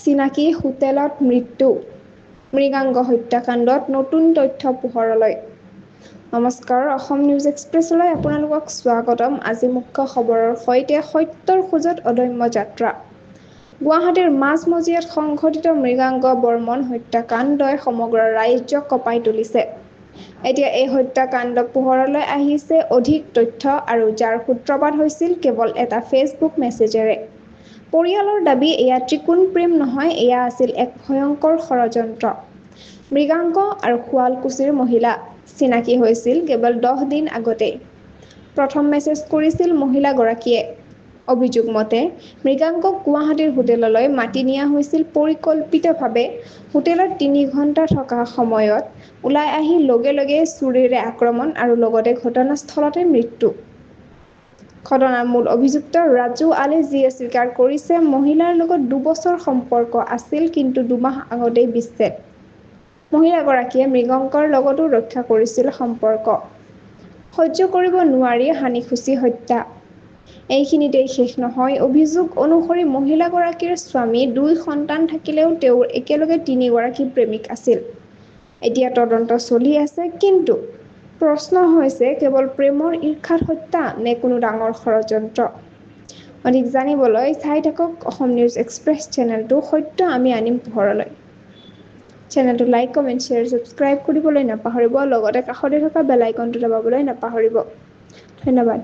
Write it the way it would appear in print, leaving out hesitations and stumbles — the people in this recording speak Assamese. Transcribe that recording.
চিনাকি হোটেলত মৃত্যু, মৃগাংগ হত্যাকাণ্ডত নতুন তথ্য পোহৰলৈ। নমস্কাৰ, অসম নিউজ এক্সপ্ৰেছলৈ আপোনালোকক স্বাগতম। আজি মুখ্য খবৰৰ সৈতে সত্যৰ খোজত অদম্য যাত্ৰা। গুৱাহাটীৰ মাজমজিয়াত সংঘটিত মৃগাংগ বৰ্মন হত্যাকাণ্ডই সমগ্ৰ ৰাজ্যক কঁপাই তুলিছে। এতিয়া এই হত্যাকাণ্ড পোহৰলৈ আহিছে অধিক তথ্য, আৰু যাৰ সূত্ৰপাত হৈছিল কেৱল এটা ফেচবুক মেছেজেৰে। পৰিয়ালৰ দাবী, এয়া ত্ৰিকোণ প্ৰেম নহয়, এয়া আছিল এক ভয়ংকৰ ষড়যন্ত্ৰ। মৃগাংক আৰু শুৱালকুছিৰ মহিলা চিনাকি হৈছিল কেৱল 10 দিন আগতেই। প্ৰথম মেছেজ কৰিছিল মহিলাগৰাকীয়ে। অভিযোগ মতে, মৃগাংকক গুৱাহাটীৰ হোটেললৈ মাতি নিয়া হৈছিল পৰিকল্পিতভাৱে। হোটেলত 3 ঘণ্টা থকা সময়ত ওলাই আহি লগে লগে ছুৰীৰে আক্ৰমণ আৰু লগতে ঘটনাস্থলতে মৃত্যু। ঘটনাৰ মূল অভিযুক্ত ৰাজু আলী যিয়ে স্বীকাৰ কৰিছে, মহিলাৰ লগত 2 বছৰ সম্পৰ্ক আছিল, কিন্তু 2 মাহ আগতেই বিচ্ছেদ। মহিলাগৰাকীয়ে মৃগাংকৰ লগতো ৰক্ষা কৰিছিল সম্পৰ্ক। সহ্য কৰিব নোৱাৰি হানিখুচি হত্যা। এইখিনিতেই শেষ নহয়। অভিযোগ অনুসৰি মহিলাগৰাকীৰ স্বামী 2 সন্তান থাকিলেও তেওঁৰ একেলগে 3 গৰাকী প্ৰেমিক আছিল। এতিয়া তদন্ত চলি আছে, কিন্তু প্ৰশ্ন হৈছে, কেৱল প্ৰেমৰ ঈৰ্ষাত হত্যা নে কোনো ডাঙৰ ষড়যন্ত্ৰ? অধিক জানিবলৈ চাই থাকক অসম নিউজ এক্সপ্ৰেছ চেনেলটো। সত্য আমি আনিম পোহৰলৈ। চেনেলটো লাইক, কমেণ্ট, শ্বেয়াৰ, ছাবস্ক্ৰাইব কৰিবলৈ নাপাহৰিব। লগতে কাষতে থকা বেল আইকনটো দবাবলৈ নাপাহৰিব। ধন্যবাদ।